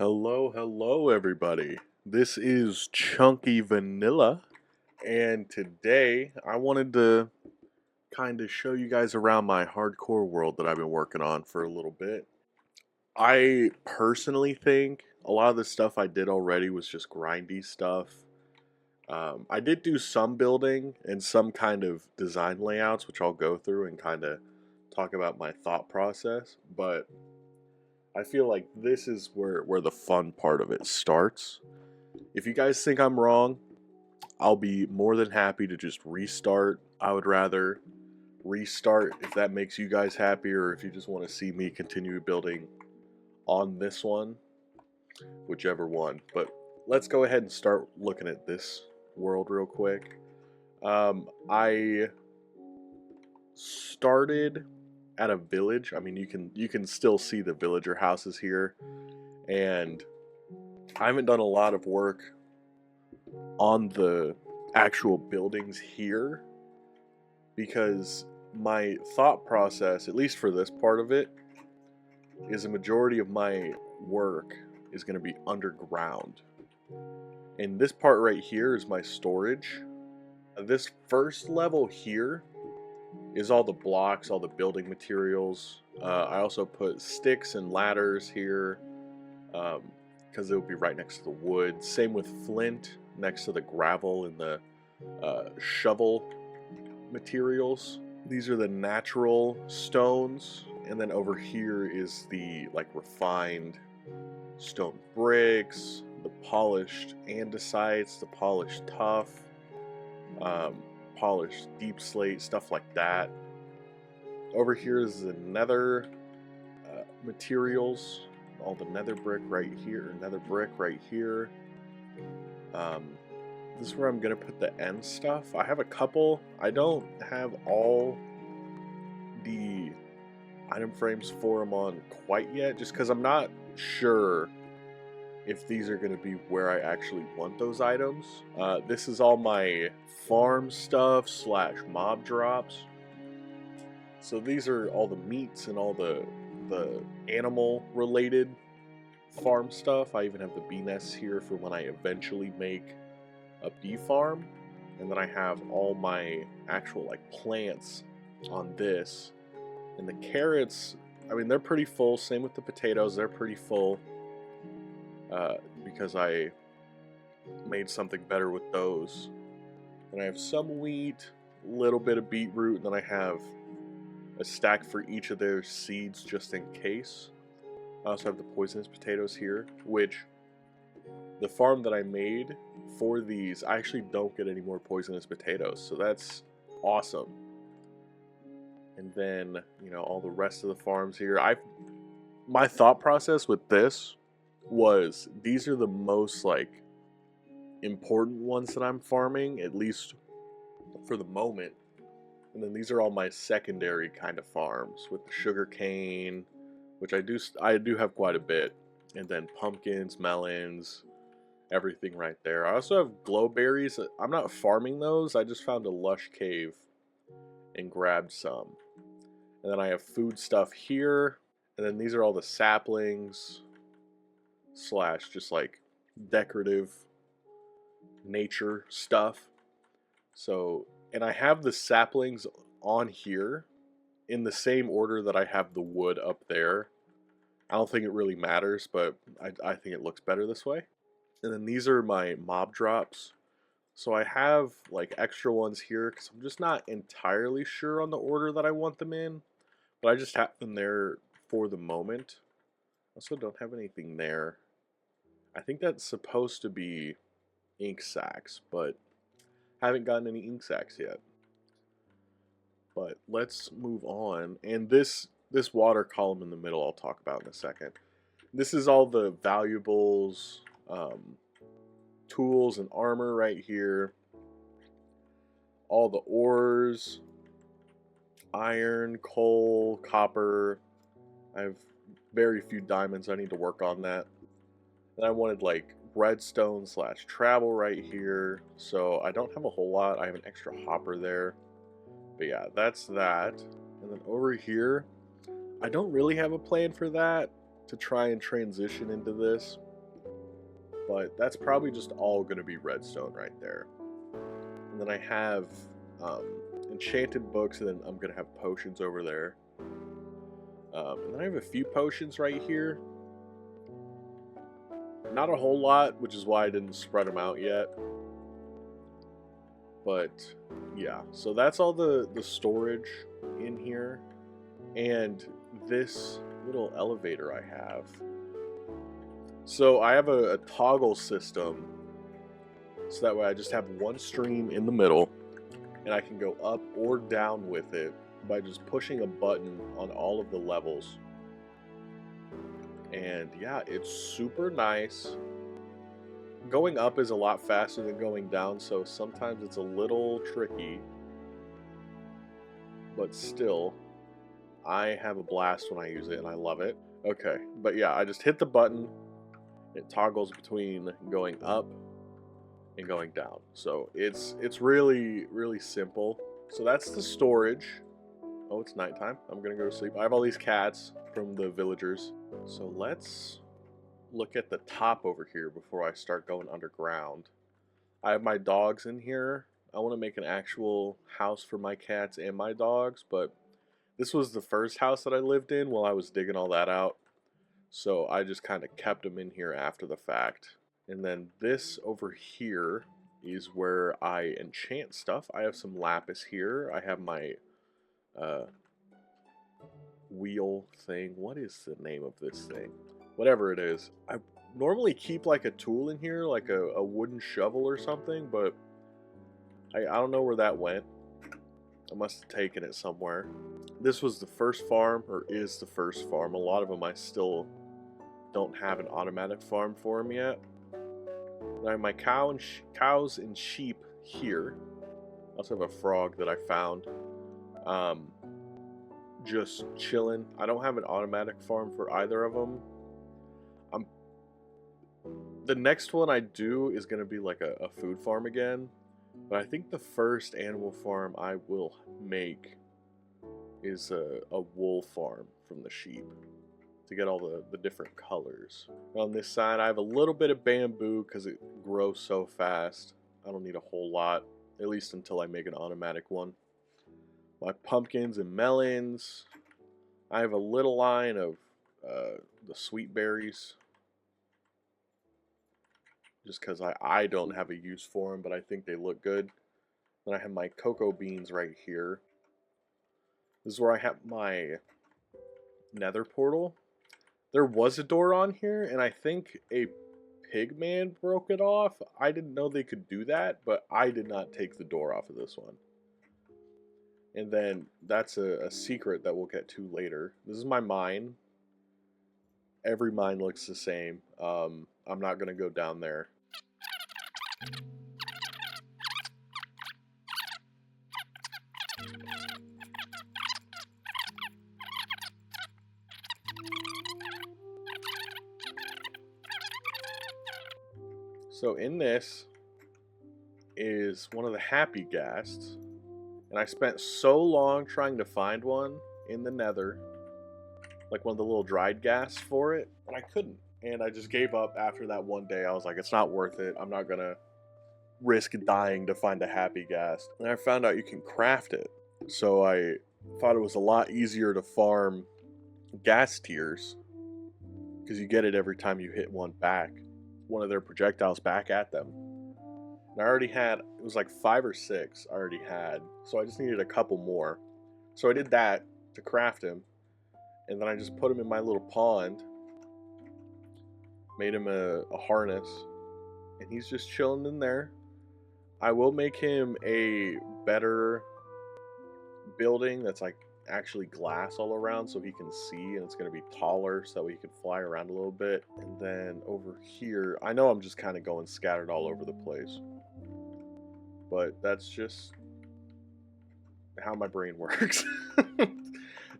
Hello everybody. This is Chunky Vanilla, and today I wanted to kind of show you guys around my hardcore world that I've been working on for a little bit. I personally think a lot of the stuff I did already was just grindy stuff. I did do some building and some kind of design layouts, which I'll go through and kind of talk about my thought process, but I feel like this is where the fun part of it starts. If you guys think I'm wrong, I'll be more than happy to just restart. I would rather restart if that makes you guys happier, or if you just want to see me continue building on this one, whichever one. But let's go ahead and start looking at this world real quick. I started at a village. I mean, you can still see the villager houses here, and I haven't done a lot of work on the actual buildings here because my thought process, at least for this part of it, is a majority of my work is going to be underground. And this part right here is my storage. This first level here is all the blocks, all the building materials. I also put sticks and ladders here because it will be right next to the wood. Same with flint next to the gravel and the shovel materials. These are the natural stones, and then over here is the like refined stone bricks, the polished andesites, the polished tuff, polished deep slate, stuff like that. Over here is the nether materials, all the nether brick right here, nether brick right here. This is where I'm gonna put the end stuff. I have a couple. I don't have all the item frames for them on quite yet, just because I'm not sure if these are gonna be where I actually want those items. This is all my farm stuff slash mob drops. So these are all the meats and all the animal related farm stuff. I even have the bee nests here for when I eventually make a bee farm, and then I have all my actual like plants on this. And the carrots, I mean, they're pretty full. Same with the potatoes, they're pretty full because I made something better with those. And I have some wheat, a little bit of beetroot, and then I have a stack for each of their seeds just in case. I also have the poisonous potatoes here, which the farm that I made for these, I actually don't get any more poisonous potatoes, so that's awesome. And then, you know, all the rest of the farms here. My thought process with this was these are the most like important ones that I'm farming, at least for the moment. And then these are all my secondary kind of farms with the sugar cane, which I do have quite a bit, and then pumpkins, melons, everything right there. I also have glowberries. I'm not farming those. I just found a lush cave and grabbed some. And then I have food stuff here. And then these are all the saplings slash just like decorative nature stuff. So, and I have the saplings on here in the same order that I have the wood up there. I don't think it really matters, but I think it looks better this way. And then these are my mob drops. So I have like extra ones here because I'm just not entirely sure on the order that I want them in. But I just have them there for the moment. Also don't have anything there. I think that's supposed to be ink sacs, but haven't gotten any ink sacs yet. But let's move on. And this water column in the middle I'll talk about in a second. This is all the valuables, tools and armor right here. All the ores, iron, coal, copper. I have very few diamonds. I need to work on that. And I wanted like redstone slash travel right here. So I don't have a whole lot. I have an extra hopper there. But yeah, that's that. And then over here, I don't really have a plan for that to try and transition into this. but that's probably just all going to be redstone right there. And then I have enchanted books, and then I'm going to have potions over there. And then I have a few potions right here. Not a whole lot, which is why I didn't spread them out yet. But yeah, so that's all the storage in here. And this little elevator I have. So I have a toggle system, so that way I just have one stream in the middle, and I can go up or down with it by just pushing a button on all of the levels. And yeah, it's super nice. Going up is a lot faster than going down, so sometimes it's a little tricky. But still, I have a blast when I use it, and I love it. Okay, but yeah, I just hit the button. It toggles between going up and going down. So it's really, really simple. So that's the storage. Oh, it's nighttime. I'm gonna go to sleep. I have all these cats from the villagers. So let's look at the top over here before I start going underground. I have my dogs in here. I want to make an actual house for my cats and my dogs, but this was the first house that I lived in while I was digging all that out. So I just kind of kept them in here after the fact. And then this over here is where I enchant stuff. I have some lapis here. I have my wheel thing. What is the name of this thing? Whatever it is. I normally keep like a tool in here, like a wooden shovel or something, but I don't know where that went. I must have taken it somewhere. This was the first farm, or is the first farm. A lot of them I still don't have an automatic farm for them yet. I have my cows and sheep here. I also have a frog that I found. Just chilling. I don't have an automatic farm for either of them. The next one I do is going to be like a food farm again. But I think the first animal farm I will make is a wool farm from the sheep to get all the different colors. On this side I have a little bit of bamboo because it grows so fast. I don't need a whole lot, at least until I make an automatic one. My pumpkins and melons. I have a little line of the sweet berries, just because I don't have a use for them, but I think they look good. Then I have my cocoa beans right here. This is where I have my nether portal. There was a door on here, and I think a pig man broke it off. I didn't know they could do that, but I did not take the door off of this one. And then that's a secret that we'll get to later. This is my mine. Every mine looks the same. I'm not going to go down there. So in this is one of the happy ghasts, and I spent so long trying to find one in the nether, like one of the little dried ghasts for it, and I couldn't. And I just gave up after that one day. I was like, it's not worth it. I'm not gonna risk dying to find a happy ghast. And I found out you can craft it. So I thought it was a lot easier to farm ghast tears, because you get it every time you hit one of their projectiles back at them. And I already had, it was like 5 or 6 I already had, so I just needed a couple more. So I did that to craft him, and then I just put him in my little pond, made him a harness, and he's just chilling in there. I will make him a better building that's like actually glass all around so he can see, and it's going to be taller so he can fly around a little bit. And then over here, I know I'm just kind of going scattered all over the place, but that's just how my brain works.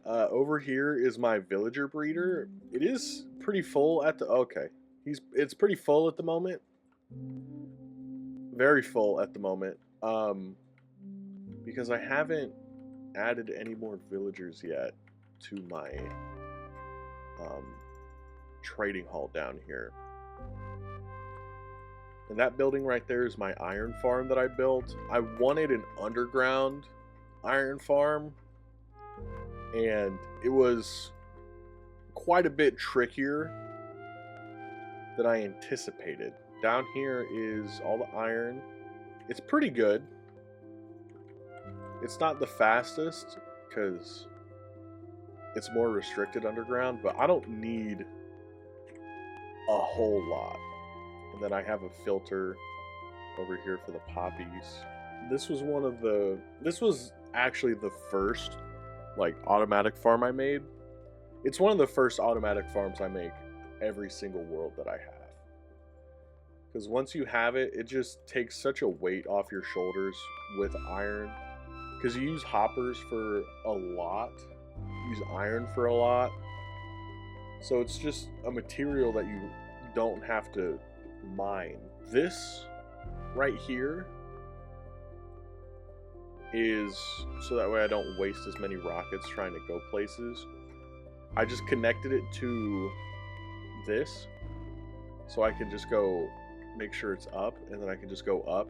Over here is my villager breeder. It is pretty full at the, okay, it's pretty full at the moment. Very full at the moment. Because I haven't added any more villagers yet to my trading hall down here. And that building right there is my iron farm that I built. I wanted an underground iron farm, and it was quite a bit trickier than I anticipated. Down here is all the iron. It's pretty good. It's not the fastest because it's more restricted underground, but I don't need a whole lot. And then I have a filter over here for the poppies. This was actually the first like automatic farm I made. It's one of the first automatic farms I make every single world that I have. Because once you have it, it just takes such a weight off your shoulders with iron. Because you use hoppers for a lot, you use iron for a lot. So it's just a material that you don't have to mine. This right here is so that way I don't waste as many rockets trying to go places. I just connected it to this so I can just go make sure it's up, and then I can just go up.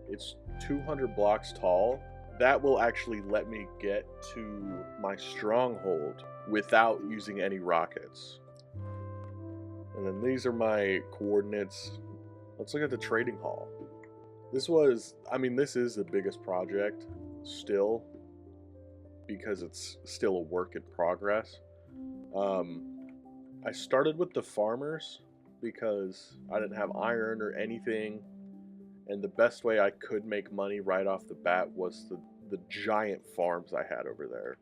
It's 200 blocks tall. That will actually let me get to my stronghold without using any rockets. And then these are my coordinates. Let's look at the trading hall. This is the biggest project still, because it's still a work in progress. I started with the farmers because I didn't have iron or anything, and the best way I could make money right off the bat was the giant farms I had over there.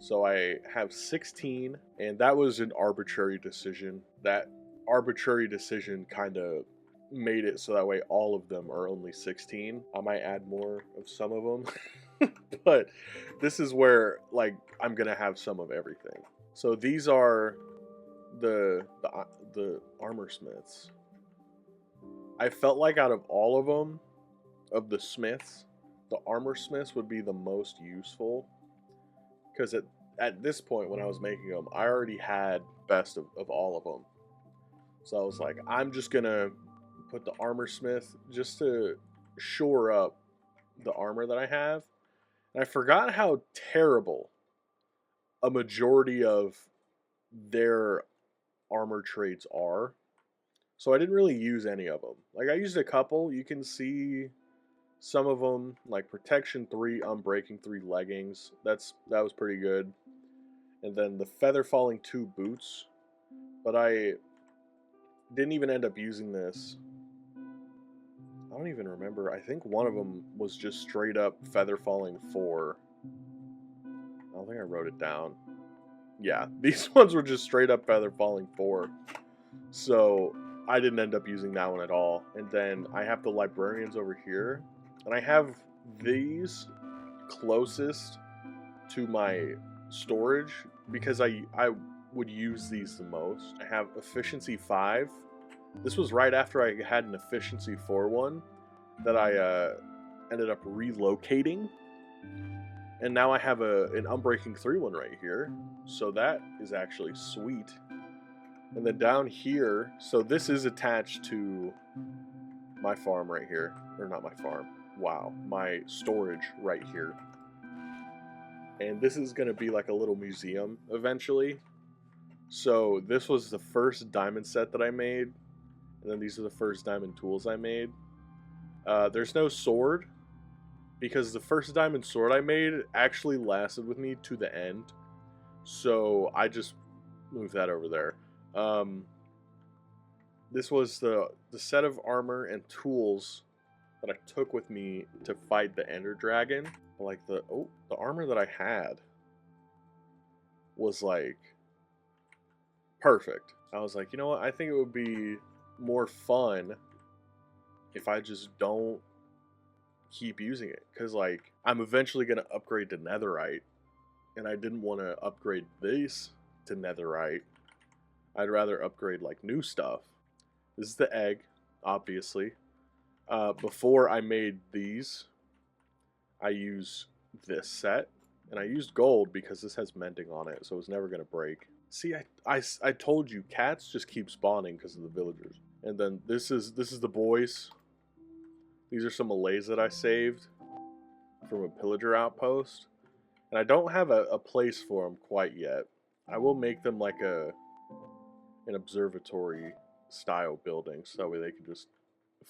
So I have 16, and that was an arbitrary decision. That arbitrary decision kind of made it so that way all of them are only 16. I might add more of some of them, but this is where like I'm gonna have some of everything. So these are the armor smiths. I felt like out of all of them, of the smiths, the armor smiths would be the most useful, because at this point when I was making them, I already had best of all of them. So I was like, I'm just gonna put the armor smith just to shore up the armor that I have. And I forgot how terrible a majority of their armor traits are. So I didn't really use any of them. Like I used a couple. You can see some of them, like protection 3, unbreaking 3 leggings. That was pretty good. And then the feather falling 2 boots. But I didn't even end up using this. I don't even remember. I think one of them was just straight up feather falling 4. I don't think I wrote it down. Yeah, these ones were just straight up feather falling 4. So I didn't end up using that one at all. And then I have the librarians over here. And I have these closest to my storage because I would use these the most. I have efficiency 5. This was right after I had an efficiency 4 one that I ended up relocating. And now I have an unbreaking 3 one right here. So that is actually sweet. And then down here, so this is attached to my farm right here. Or not my farm. Wow. My storage right here. And this is going to be like a little museum eventually. So this was the first diamond set that I made. And then these are the first diamond tools I made. There's no sword, because the first diamond sword I made actually lasted with me to the end. So I just moved that over there. This was the set of armor and tools that I took with me to fight the Ender Dragon. Like the armor that I had was like perfect. I was like, you know what? I think it would be more fun if I just don't keep using it, because like I'm eventually gonna upgrade to netherite, and I didn't want to upgrade this to netherite. I'd rather upgrade like new stuff. This is the egg, obviously. Before I made these, I use this set, and I used gold because this has mending on it, so it's never gonna break. See, I told you, cats just keep spawning because of the villagers. And then this is the boys. These are some Malays that I saved from a pillager outpost. And I don't have a place for them quite yet. I will make them like an observatory style building so that way they can just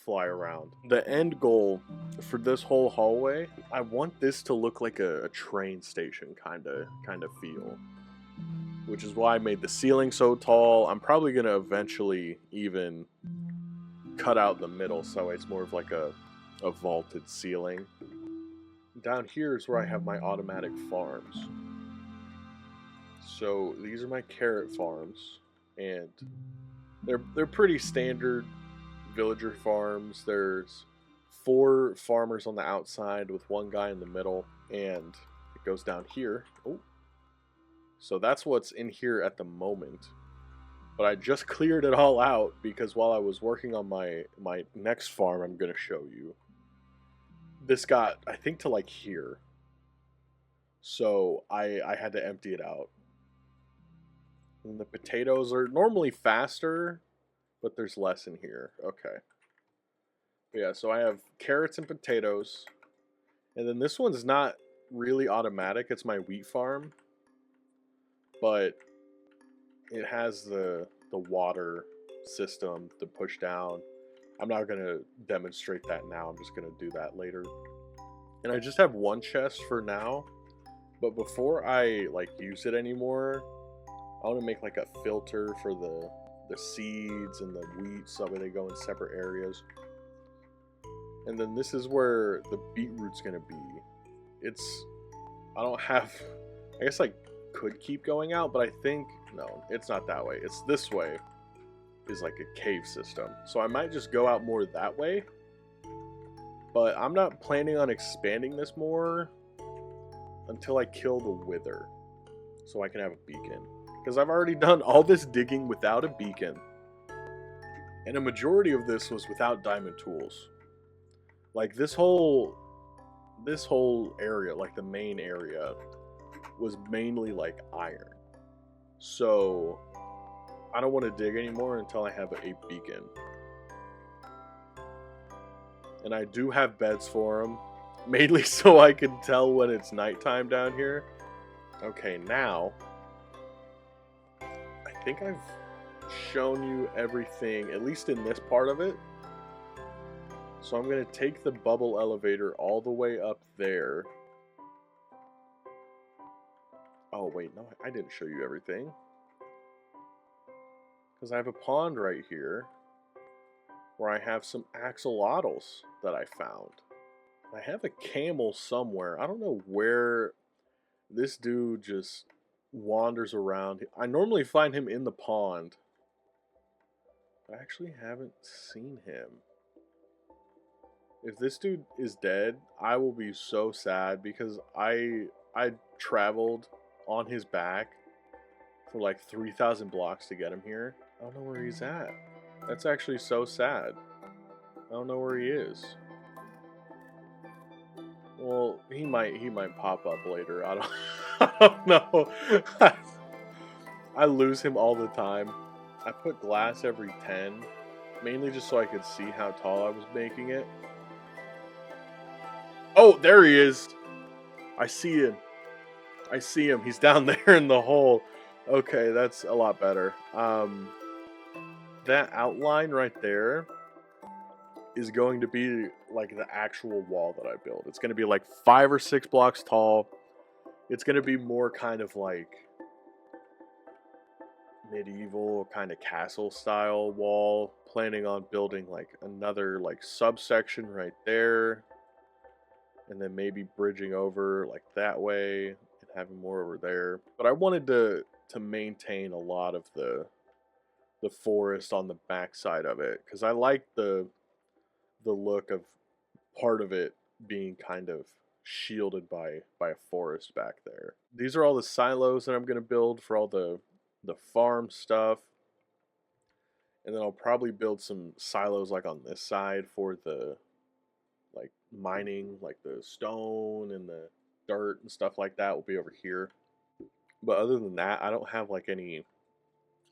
fly around. The end goal for this whole hallway, I want this to look like a train station kind of feel. Which is why I made the ceiling so tall. I'm probably going to eventually even cut out the middle so it's more of like a vaulted ceiling. Down here is where I have my automatic farms. So these are my carrot farms, and they're pretty standard villager farms. There's 4 farmers on the outside with 1 guy in the middle, and it goes down here. Oh, so that's what's in here at the moment. But I just cleared it all out because while I was working on my next farm, I'm gonna show you. This got, I think, to like here. So I had to empty it out. And the potatoes are normally faster, but there's less in here. Okay. But yeah, so I have carrots and potatoes. And then this one's not really automatic. It's my wheat farm. But it has the water system to push down. I'm not going to demonstrate that now. I'm just going to do that later. And I just have 1 chest for now. But before I like use it anymore, I want to make like a filter for the seeds and the wheat so that they go in separate areas. And then this is where the beetroot's going to be. I don't have, I guess I could keep going out, but I think, no, it's not that way. It's this way is like a cave system. So I might just go out more that way. But I'm not planning on expanding this more until I kill the wither. So I can have a beacon. Because I've already done all this digging without a beacon. And a majority of this was without diamond tools. Like this whole area, like the main area, was mainly like iron. So I don't want to dig anymore until I have a beacon. And I do have beds for them, mainly so I can tell when it's nighttime down here. Okay, now I think I've shown you everything, at least in this part of it. So I'm going to take the bubble elevator all the way up there. Oh wait, no, I didn't show you everything. Because I have a pond right here where I have some axolotls that I found. I have a camel somewhere. I don't know where this dude just wanders around. I normally find him in the pond. I actually haven't seen him. If this dude is dead, I will be so sad because I traveled on his back for like 3,000 blocks to get him here. I don't know where he's at. That's actually so sad. I don't know where he is. Well, he might pop up later. I don't know. I lose him all the time. I put glass every 10, mainly just so I could see how tall I was making it. Oh, there he is. I see him. I see him. He's down there in the hole. Okay, that's a lot better. That outline right there is going to be like the actual wall that I build. It's going to be like 5 or 6 blocks tall. It's going to be more kind of like medieval kind of castle style wall. Planning on building like another like subsection right there. And then maybe bridging over like that way and having more over there. But I wanted to maintain a lot of the forest on the back side of it because I like the look of part of it being kind of shielded by a forest back there. These are all the silos that I'm going to build for all the farm stuff. And then I'll probably build some silos like on this side for the like mining, like the stone and the dirt and stuff like that will be over here. But other than that, I don't have like any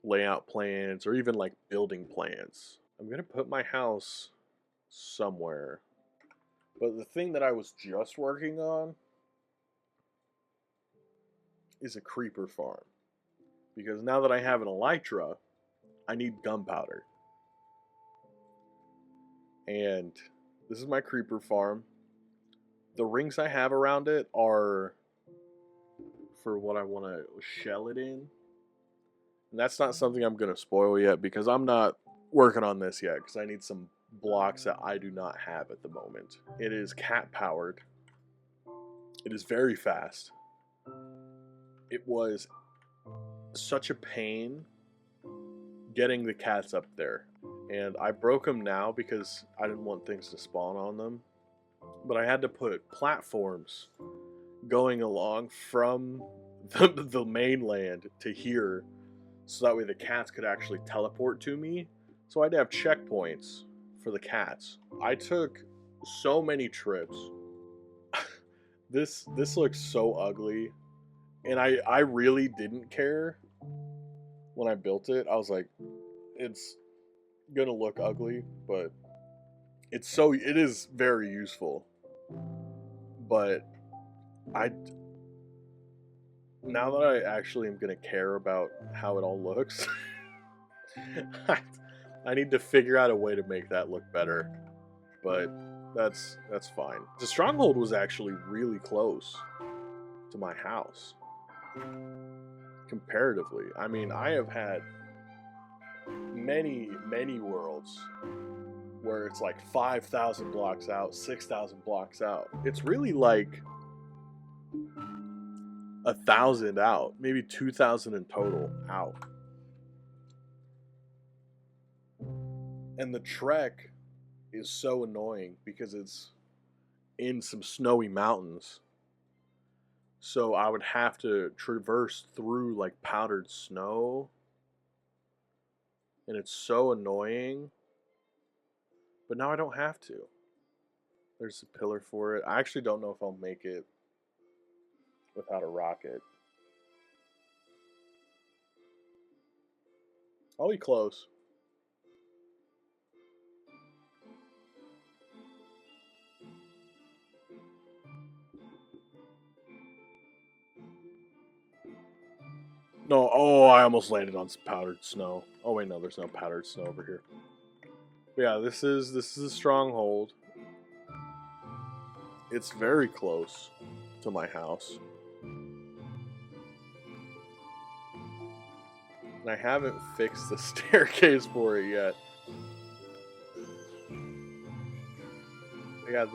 layout plans or even like building plans I'm gonna put my house somewhere. But the thing that I was just working on is a creeper farm. Because now that I have an elytra, I need gunpowder. And this is my creeper farm. The rings I have around it are for what I want to shell it in. And that's not something I'm going to spoil yet because I'm not working on this yet because I need some blocks that I do not have at the moment. It is cat powered. It is very fast. It was such a pain getting the cats up there. And I broke them now because I didn't want things to spawn on them. But I had to put platforms going along from the mainland to here so that way the cats could actually teleport to me. So I had to have checkpoints for the cats. I took so many trips. This looks so ugly. And I really didn't care when I built it. I was like, it's gonna look ugly, but it is very useful. But now that I actually am gonna care about how it all looks, I need to figure out a way to make that look better. But that's fine. The stronghold was actually really close to my house. Comparatively. I mean, I have had many worlds where it's like 5,000 blocks out, 6,000 blocks out. It's really like 1,000 out, maybe 2,000 in total out. And the trek is so annoying because it's in some snowy mountains. So I would have to traverse through like powdered snow. And it's so annoying. But now I don't have to. There's a pillar for it. I actually don't know if I'll make it without a rocket. I'll be close. No, oh, I almost landed on some powdered snow. Oh wait, no, there's no powdered snow over here. But yeah, this is a stronghold. It's very close to my house. And I haven't fixed the staircase for it yet. But yeah,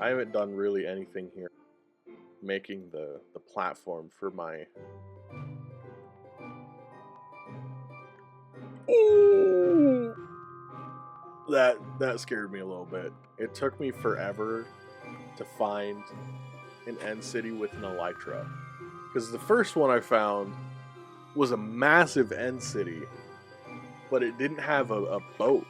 I haven't done really anything here. Making the platform for my... Ooh! That scared me a little bit. It took me forever to find an end city with an elytra. Because the first one I found was a massive end city, but it didn't have a boat.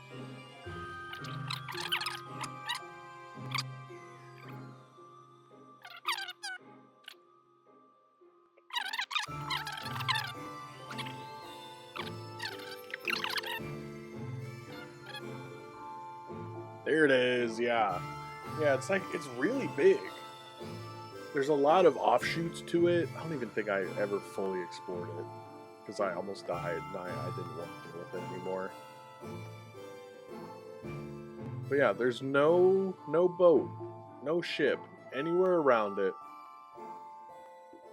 There it is, yeah. Yeah, it's really big. There's a lot of offshoots to it. I don't even think I ever fully explored it. Because I almost died and I didn't want to deal with it anymore. But yeah, there's no boat, no ship, anywhere around it.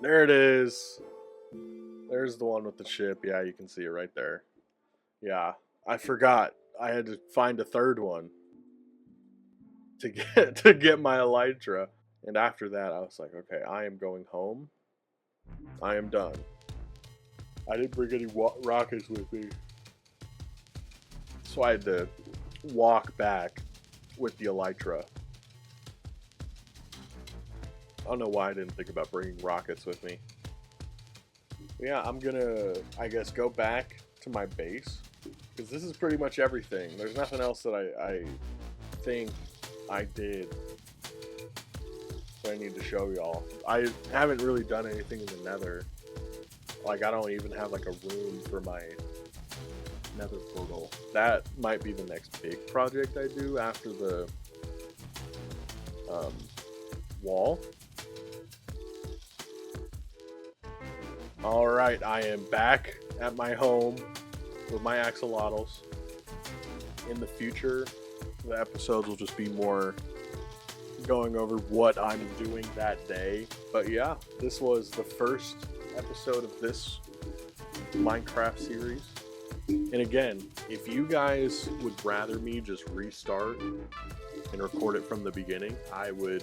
There it is. There's the one with the ship. Yeah, you can see it right there. Yeah, I forgot. I had to find a third one to get my elytra. And after that, I was like, okay, I am going home. I am done. I didn't bring any rockets with me. So I had to walk back with the elytra. I don't know why I didn't think about bringing rockets with me. But yeah, I'm gonna, I guess, go back to my base. Because this is pretty much everything. There's nothing else that I think I did that I need to show y'all. I haven't really done anything in the nether. Like, I don't even have like a room for my nether portal. That might be the next big project I do after the wall. All right, I am back at my home with my axolotls. In the future, the episodes will just be more going over what I'm doing that day. But yeah, this was the first episode of this Minecraft series. And again, if you guys would rather me just restart and record it from the beginning, I would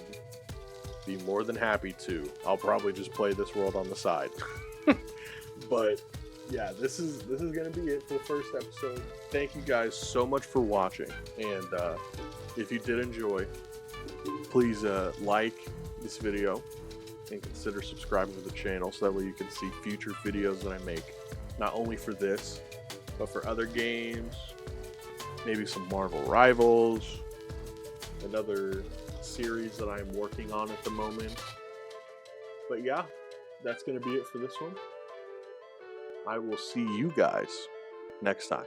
be more than happy to. I'll probably just play this world on the side. But yeah, this is gonna be it for the first episode. Thank you guys so much for watching, and if you did enjoy, please like this video and consider subscribing to the channel so that way you can see future videos that I make, not only for this but for other games, maybe some Marvel Rivals, another series that I'm working on at the moment. But yeah, that's gonna be it for this one. I will see you guys next time.